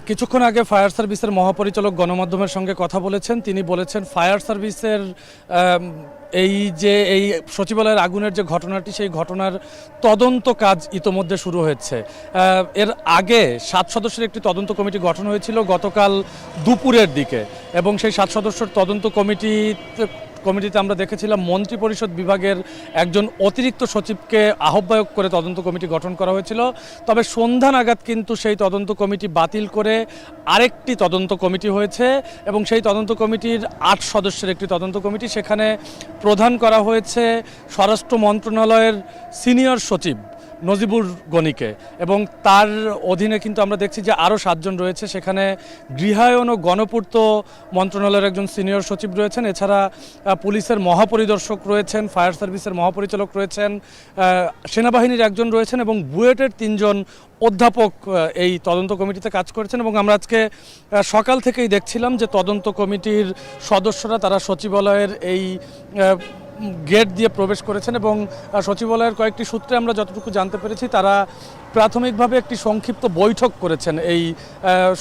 কিছুক্ষণ আগে ফায়ার সার্ভিসের মহাপরিচালক গণমাধ্যমের সঙ্গে কথা বলেছেন। তিনি বলেছেন ফায়ার সার্ভিসের এই সচিবালয়ের আগুনের যে ঘটনাটি, সেই ঘটনার তদন্ত কাজ ইতোমধ্যে শুরু হয়েছে। এর আগে 7 সদস্যের একটি তদন্ত কমিটি গঠন হয়েছিল গতকাল দুপুরের দিকে, এবং সেই 7 সদস্যের তদন্ত কমিটিতে আমরা দেখেছিলাম মন্ত্রিপরিষদ বিভাগের একজন অতিরিক্ত সচিবকে আহ্বায়ক করে তদন্ত কমিটি গঠন করা হয়েছিল। তবে সন্ধ্যা নাগাদ কিন্তু সেই তদন্ত কমিটি বাতিল করে আরেকটি তদন্ত কমিটি হয়েছে, এবং সেই তদন্ত কমিটির 8 সদস্যের একটি তদন্ত কমিটি, সেখানে প্রধান করা হয়েছে স্বরাষ্ট্র মন্ত্রণালয়ের সিনিয়র সচিব নজিবুর গনিকে, এবং তার অধীনে কিন্তু আমরা দেখছি যে আরও 7 জন রয়েছে। সেখানে গৃহায়ন ও গণপূর্ত মন্ত্রণালয়ের একজন সিনিয়র সচিব রয়েছেন, এছাড়া পুলিশের মহাপরিদর্শক রয়েছেন, ফায়ার সার্ভিসের মহাপরিচালক রয়েছেন, সেনাবাহিনীর একজন রয়েছেন, এবং বুয়েটের 3 জন অধ্যাপক এই তদন্ত কমিটিতে কাজ করেছেন। এবং আমরা আজকে সকাল থেকেই দেখছিলাম যে তদন্ত কমিটির সদস্যরা তারা সচিবালয়ের এই গেট দিয়ে প্রবেশ করেছেন, এবং সচিবালয়ের কয়েকটি সূত্রে আমরা যতটুকু জানতে পেরেছি তারা প্রাথমিকভাবে একটি সংক্ষিপ্ত বৈঠক করেছেন এই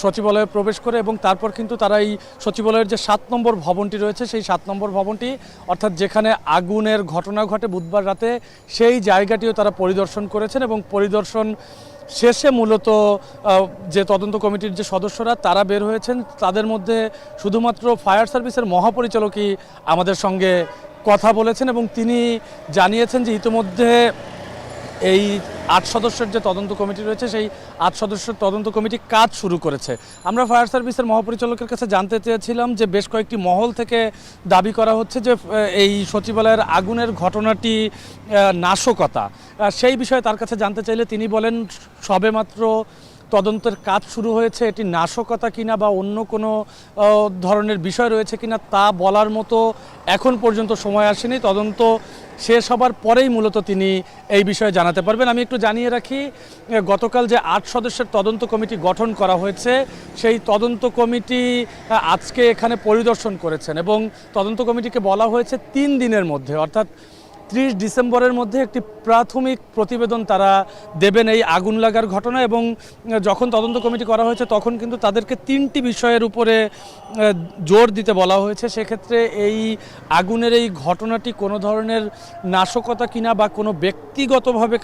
সচিবালয়ে প্রবেশ করে, এবং তারপর কিন্তু তারা এই সচিবালয়ের যে 7 নম্বর ভবনটি রয়েছে, সেই 7 নম্বর ভবনটি, অর্থাৎ যেখানে আগুনের ঘটনা ঘটে বুধবার রাতে, সেই জায়গাটিও তারা পরিদর্শন করেছেন। এবং পরিদর্শন শেষে মূলত যে তদন্ত কমিটির যে সদস্যরা তারা বের হয়েছেন, তাদের মধ্যে শুধুমাত্র ফায়ার সার্ভিসের মহাপরিচালকই আমাদের সঙ্গে কথা বলেছেন, এবং তিনি জানিয়েছেন যে ইতিমধ্যে এই 8 সদস্যের যে তদন্ত কমিটি রয়েছে, সেই 8 সদস্যের তদন্ত কমিটি কাজ শুরু করেছে। আমরা ফায়ার সার্ভিসের মহাপরিচালকের কাছে জানতে চেয়েছিলাম যে বেশ কয়েকটি মহল থেকে দাবি করা হচ্ছে যে এই সচিবালয়ের আগুনের ঘটনাটি নাশকতা। সেই বিষয়ে তার কাছে জানতে চাইলে তিনি বলেন সবেমাত্র তদন্তের কাজ শুরু হয়েছে, এটি নাশকতা কিনা বা অন্য কোনো ধরনের বিষয় রয়েছে কিনা তা বলার মতো এখন পর্যন্ত সময় আসেনি। তদন্ত শেষ হবার পরেই মূলত তিনি এই বিষয়ে জানাতে পারবেন। আমি একটু জানিয়ে রাখি, গতকাল যে 8 সদস্যের তদন্ত কমিটি গঠন করা হয়েছে, সেই তদন্ত কমিটি আজকে এখানে পরিদর্শন করেছেন, এবং তদন্ত কমিটিকে বলা হয়েছে 3 দিনের মধ্যে, অর্থাৎ 30 ডিসেম্বরের মধ্যে একটি প্রাথমিক প্রতিবেদন তারা দেবেন এই আগুন লাগার ঘটনা। এবং যখন তদন্ত কমিটি করা হয়েছে তখন কিন্তু তাদেরকে 3টি বিষয়ের উপরে জোর দিতে বলা হয়েছে। সেক্ষেত্রে এই আগুনের এই ঘটনাটি কোনো ধরনের নাশকতা কিনা বা কোনো ব্যক্তিগতভাবে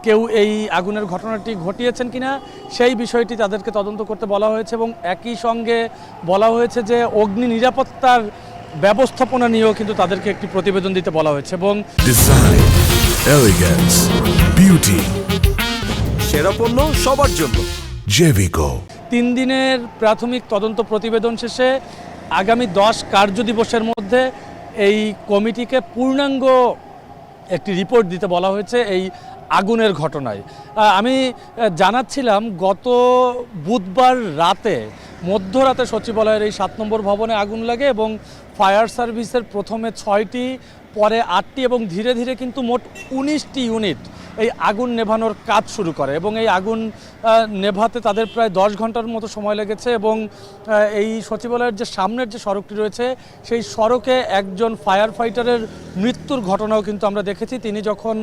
কেউ এই আগুনের ঘটনাটি ঘটিয়েছেন কিনা সেই বিষয়টি তাদেরকে তদন্ত করতে বলা হয়েছে, এবং একই সঙ্গে বলা হয়েছে যে অগ্নি নিরাপত্তার ব্যবস্থাপনা নিয়েও কিন্তু তাদেরকে একটি প্রতিবেদন দিতে বলা হয়েছে। এবং ডিজাইন, এলিগেন্স, বিউটি, সেরা পণ্য সবার জন্য জেভিকো। 3 দিনের প্রাথমিক তদন্ত প্রতিবেদন শেষে আগামী 10 কার্য দিবসের মধ্যে এই কমিটিকে পূর্ণাঙ্গ একটি রিপোর্ট দিতে বলা হয়েছে এই আগুনের ঘটনায়। আমি জানাচ্ছিলাম গত বুধবার রাতে মধ্যরাতে সচিবালয়ের এই 7 নম্বর ভবনে আগুন লাগে, এবং ফায়ার সার্ভিসের প্রথমে 6টি, পরে 8টি, এবং ধীরে ধীরে কিন্তু মোট 19টি ইউনিট এই আগুন নেভানোর কাজ শুরু করে, এবং এই আগুন নেভাতে তাদের প্রায় 10 ঘন্টার মতো সময় লেগেছে। এবং এই সচিবালয়ের যে সামনের যে সড়কটি রয়েছে, সেই সড়কে একজন ফায়ার ফাইটারের মৃত্যুর ঘটনাও কিন্তু আমরা দেখেছি। তিনি যখন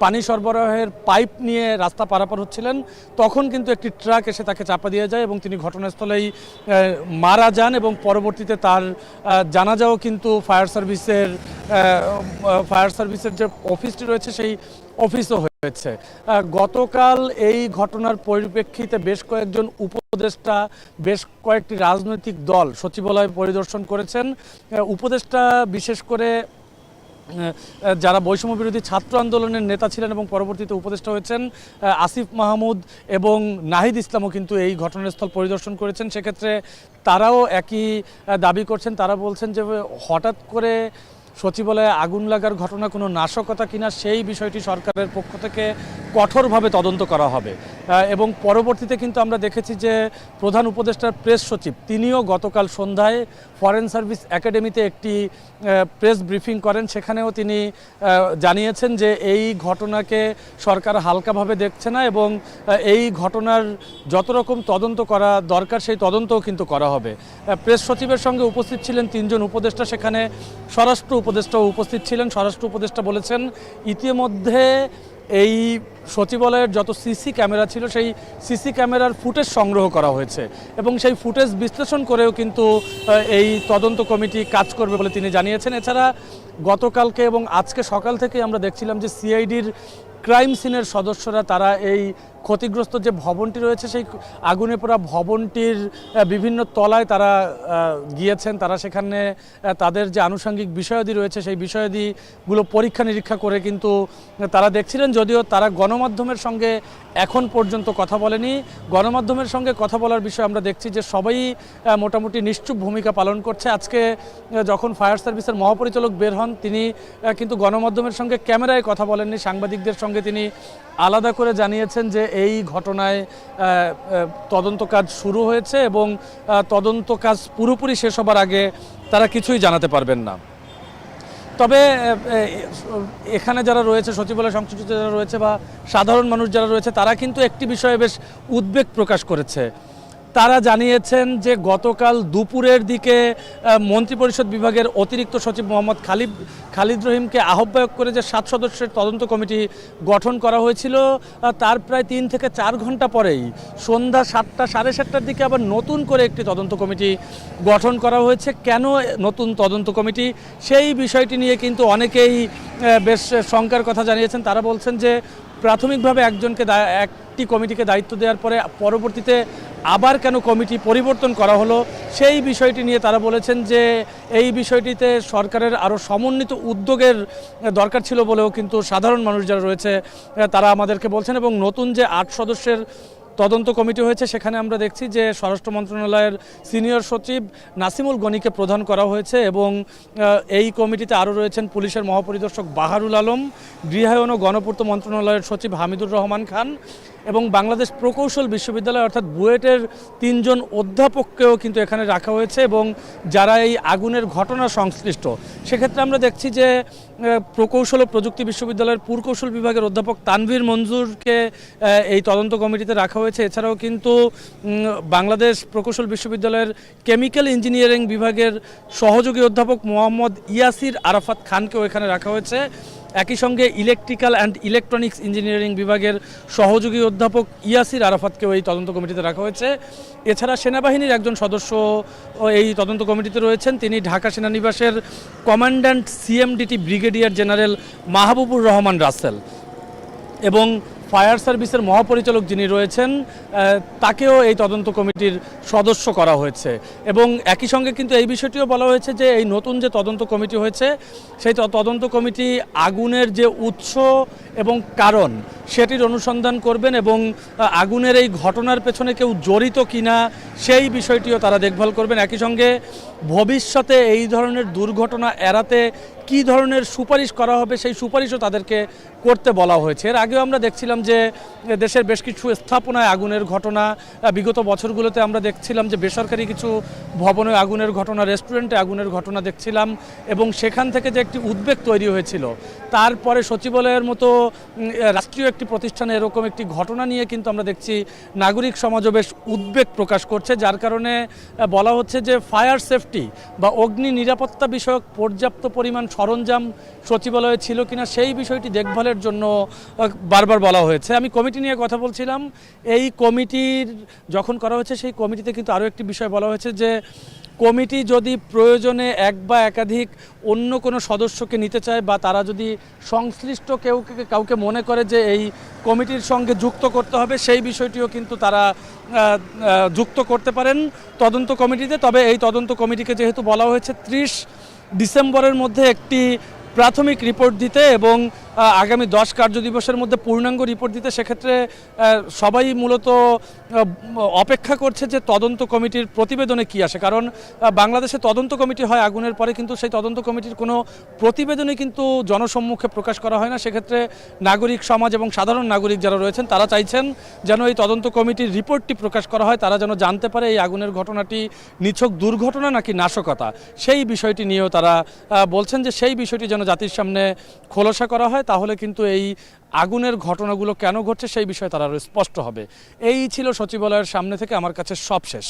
পানি সরবরাহের পাইপ নিয়ে রাস্তা পারাপার হচ্ছিলেন, তখন কিন্তু একটি ট্রাক এসে তাকে চাপা দিয়ে যায়, এবং তিনি ঘটনাস্থলেই মারা যান, এবং পরবর্তীতে তার জানাজাও কিন্তু ফায়ার সার্ভিসের যে অফিসটি রয়েছে সেই অফিসও হয়েছে। গতকাল এই ঘটনার পরিপ্রেক্ষিতে বেশ কয়েকজন উপদেষ্টা, বেশ কয়েকটি রাজনৈতিক দল সচিবালয় পরিদর্শন করেছেন। উপদেষ্টা বিশেষ করে যারা বৈষম্য বিরোধী ছাত্র আন্দোলনের নেতা ছিলেন এবং পরবর্তীতে উপদেষ্টা হয়েছেন, আসিফ মাহমুদ এবং নাহিদ ইসলামও কিন্তু এই ঘটনাস্থল পরিদর্শন করেছেন। সেক্ষেত্রে তারাও একই দাবি করছেন। তারা বলছেন যে হঠাৎ করে সচিবালয়ে আগুন লাগার ঘটনা কোনো নাশকতা কিনা সেই বিষয়টি সরকারের পক্ষ থেকে কঠোরভাবে তদন্ত করা হবে। এবং পরবর্তীতে কিন্তু আমরা দেখেছি যে প্রধান উপদেষ্টার প্রেস সচিব তিনিও গতকাল সন্ধ্যায় ফরেন সার্ভিস একাডেমিতে একটি প্রেস ব্রিফিং করেন। সেখানেও তিনি জানিয়েছেন যে এই ঘটনাকে সরকার হালকাভাবে দেখছে না, এবং এই ঘটনার যত রকম তদন্ত করা দরকার সেই তদন্তও কিন্তু করা হবে। প্রেস সচিবের সঙ্গে উপস্থিত ছিলেন 3 জন উপদেষ্টা, সেখানে স্বরাষ্ট্র উপদেষ্টাও উপস্থিত ছিলেন। স্বরাষ্ট্র উপদেষ্টা বলেছেন ইতিমধ্যে এই সচিবালয়ের যত সিসি ক্যামেরা ছিল সেই সিসি ক্যামেরার ফুটেজ সংগ্রহ করা হয়েছে এবং সেই ফুটেজ বিশ্লেষণ করেও কিন্তু এই তদন্ত কমিটি কাজ করবে বলে তিনি জানিয়েছেন। এছাড়া গতকালকে এবং আজকে সকাল থেকে আমরা দেখছিলাম যে সিআইডির ক্রাইম সিনের সদস্যরা তারা এই ক্ষতিগ্রস্ত যে ভবনটি রয়েছে সেই আগুনে পোড়া ভবনটির বিভিন্ন তলায় তারা গিয়েছেন। তারা সেখানে তাদের যে আনুষঙ্গিক বিষয়াদি রয়েছে সেই বিষয়াদিগুলো পরীক্ষা নিরীক্ষা করে কিন্তু তারা দেখছিলেন, যদিও তারা গণমাধ্যমের সঙ্গে এখন পর্যন্ত কথা বলেনি। গণমাধ্যমের সঙ্গে কথা বলার বিষয়ে আমরা দেখছি যে সবাই মোটামুটি নিশ্চুপ ভূমিকা পালন করছে। আজকে যখন ফায়ার সার্ভিসের মহাপরিচালক বের হন তিনি কিন্তু গণমাধ্যমের সঙ্গে ক্যামেরায় কথা বলেননি, সাংবাদিকদের সঙ্গে তিনি আলাদা করে জানিয়েছেন যে এই ঘটনায় তদন্ত কাজ শুরু হয়েছে এবং তদন্ত কাজ পুরোপুরি শেষ হবার আগে তারা কিছুই জানাতে পারবেন না। তবে এখানে যারা রয়েছে, সচিবালয় সংশ্লিষ্ট যারা রয়েছে বা সাধারণ মানুষ যারা রয়েছে, তারা কিন্তু একটি বিষয়ে বেশ উদ্বেগ প্রকাশ করেছে। তারা জানিয়েছেন যে গতকাল দুপুরের দিকে মন্ত্রিপরিষদ বিভাগের অতিরিক্ত সচিব মোহাম্মদ খালিদ রহিমকে আহ্বায়ক করে যে 7 সদস্যের তদন্ত কমিটি গঠন করা হয়েছিল, তার প্রায় 3 থেকে 4 ঘন্টা পরেই সন্ধ্যা 7টা সাড়ে 7টার দিকে আবার নতুন করে একটি তদন্ত কমিটি গঠন করা হয়েছে। কেন নতুন তদন্ত কমিটি, সেই বিষয়টি নিয়ে কিন্তু অনেকেই বেশ শঙ্কার কথা জানিয়েছেন। তারা বলছেন যে প্রাথমিকভাবে একটি কমিটিকে দায়িত্ব দেওয়ার পরে পরবর্তীতে আবার কেন কমিটি পরিবর্তন করা হলো, সেই বিষয়টি নিয়ে তারা বলেছেন যে এই বিষয়টিতে সরকারের আরও সমন্বিত উদ্যোগের দরকার ছিল বলেও কিন্তু সাধারণ মানুষ যারা রয়েছে তারা আমাদেরকে বলছেন। এবং নতুন যে 8 সদস্যের তদন্ত কমিটি হয়েছে সেখানে আমরা দেখছি যে স্বরাষ্ট্র মন্ত্রণালয়ের সিনিয়র সচিব নাসিমুল গনিকে প্রধান করা হয়েছে এবং এই কমিটিতে আরও রয়েছেন পুলিশের মহাপরিদর্শক বাহারুল আলম, গৃহায়ন ও গণপূর্ত মন্ত্রণালয়ের সচিব হামিদুর রহমান খান এবং বাংলাদেশ প্রকৌশল বিশ্ববিদ্যালয় অর্থাৎ বুয়েটের 3 জন অধ্যাপককেও কিন্তু এখানে রাখা হয়েছে এবং যারা এই আগুনের ঘটনা সংশ্লিষ্ট। সেক্ষেত্রে আমরা দেখছি যে প্রকৌশল ও প্রযুক্তি বিশ্ববিদ্যালয়ের পুরকৌশল বিভাগের অধ্যাপক তানভীর মঞ্জুরকে এই তদন্ত কমিটিতে রাখা হয়েছে। এছাড়াও কিন্তু বাংলাদেশ প্রকৌশল বিশ্ববিদ্যালয়ের কেমিক্যাল ইঞ্জিনিয়ারিং বিভাগের সহযোগী অধ্যাপক মোহাম্মদ ইয়াসির আরাফাত খানকেও এখানে রাখা হয়েছে। একই সঙ্গে ইলেকট্রিক্যাল অ্যান্ড ইলেকট্রনিক্স ইঞ্জিনিয়ারিং বিভাগের সহযোগী অধ্যাপক ইয়াসির আরাফাতকেও এই তদন্ত কমিটিতে রাখা হয়েছে। এছাড়া সেনাবাহিনীর একজন সদস্য এই তদন্ত কমিটিতে রয়েছেন, তিনি ঢাকা সেনানিবাসের commandant CMDT brigadier general Mahbubur Rahman Russell এবং ফায়ার সার্ভিসের মহাপরিচালক যিনি রয়েছেন তাকেও এই তদন্ত কমিটির সদস্য করা হয়েছে। এবং একই সঙ্গে কিন্তু এই বিষয়টিও বলা হয়েছে যে এই নতুন যে তদন্ত কমিটি হয়েছে সেই তদন্ত কমিটি আগুনের যে উৎস এবং কারণ সেটির অনুসন্ধান করবেন এবং আগুনের এই ঘটনার পেছনে কেউ জড়িত কিনা সেই বিষয়টিও তারা দেখভাল করবেন। একই সঙ্গে ভবিষ্যতে এই ধরনের দুর্ঘটনা এড়াতে কী ধরনের সুপারিশ করা হবে সেই সুপারিশও তাদেরকে করতে বলা হয়েছে। এর আগেও আমরা দেখছিলাম যে দেশের বেশ কিছু স্থাপনায় আগুনের ঘটনা, বিগত বছরগুলোতে আমরা দেখছিলাম যে বেসরকারি কিছু ভবনে আগুনের ঘটনা, রেস্টুরেন্টে আগুনের ঘটনা দেখছিলাম এবং সেখান থেকে যে একটি উদ্বেগ তৈরি হয়েছিল, তারপরে সচিবালয়ের মতো রাষ্ট্রীয় একটি প্রতিষ্ঠানে এরকম একটি ঘটনা নিয়ে কিন্তু আমরা দেখছি নাগরিক সমাজও বেশ উদ্বেগ প্রকাশ করছে, যার কারণে বলা হচ্ছে যে ফায়ার সেফটি বা অগ্নি নিরাপত্তা বিষয়ক পর্যাপ্ত পরিমাণ সরঞ্জাম সচিবালয়ে ছিল কিনা সেই বিষয়টি দেখভালের জন্য বারবার বলা হয়েছে। আমি কমিটি নিয়ে কথা বলছিলাম, এই কমিটির যখন করা হয়েছে সেই কমিটিতে কিন্তু আরও একটি বিষয় বলা হয়েছে যে কমিটি যদি প্রয়োজনে এক বা একাধিক অন্য কোনো সদস্যকে নিতে চায় বা তারা যদি সংশ্লিষ্ট কাউকে মনে করে যে এই কমিটির সঙ্গে যুক্ত করতে হবে সেই বিষয়টিও কিন্তু তারা যুক্ত করতে পারেন তদন্ত কমিটিতে। তবে এই তদন্ত কমিটিকে যেহেতু বলা হয়েছে 30 ডিসেম্বরের মধ্যে একটি প্রাথমিক রিপোর্ট দিতে এবং আগামী 10 কার্যদিবসের মধ্যে পূর্ণাঙ্গ রিপোর্ট দিতে, সেক্ষেত্রে সবাই মূলত অপেক্ষা করছে যে তদন্ত কমিটির প্রতিবেদনে কি আসে। কারণ বাংলাদেশে তদন্ত কমিটি হয় আগুনের পরে, কিন্তু সেই তদন্ত কমিটির কোনো প্রতিবেদনে কিন্তু জনসম্মুখে প্রকাশ করা হয় না। সেক্ষেত্রে নাগরিক সমাজ এবং সাধারণ নাগরিক যারা রয়েছেন তারা চাইছেন যেন এই তদন্ত কমিটির রিপোর্টটি প্রকাশ করা হয়, তারা যেন জানতে পারে এই আগুনের ঘটনাটি নিছক দুর্ঘটনা নাকি নাশকতা। সেই বিষয়টি নিয়েও তারা বলছেন যে সেই বিষয়টি যেন জাতির সামনে খোলসা করা হয়, তাহলে কিন্তু এই আগুনের ঘটনাগুলো কেন ঘটছে সেই বিষয়ে তারা আরও স্পষ্ট হবে। এই ছিল সচিবালয়ের সামনে থেকে আমার কাছে সব শেষ।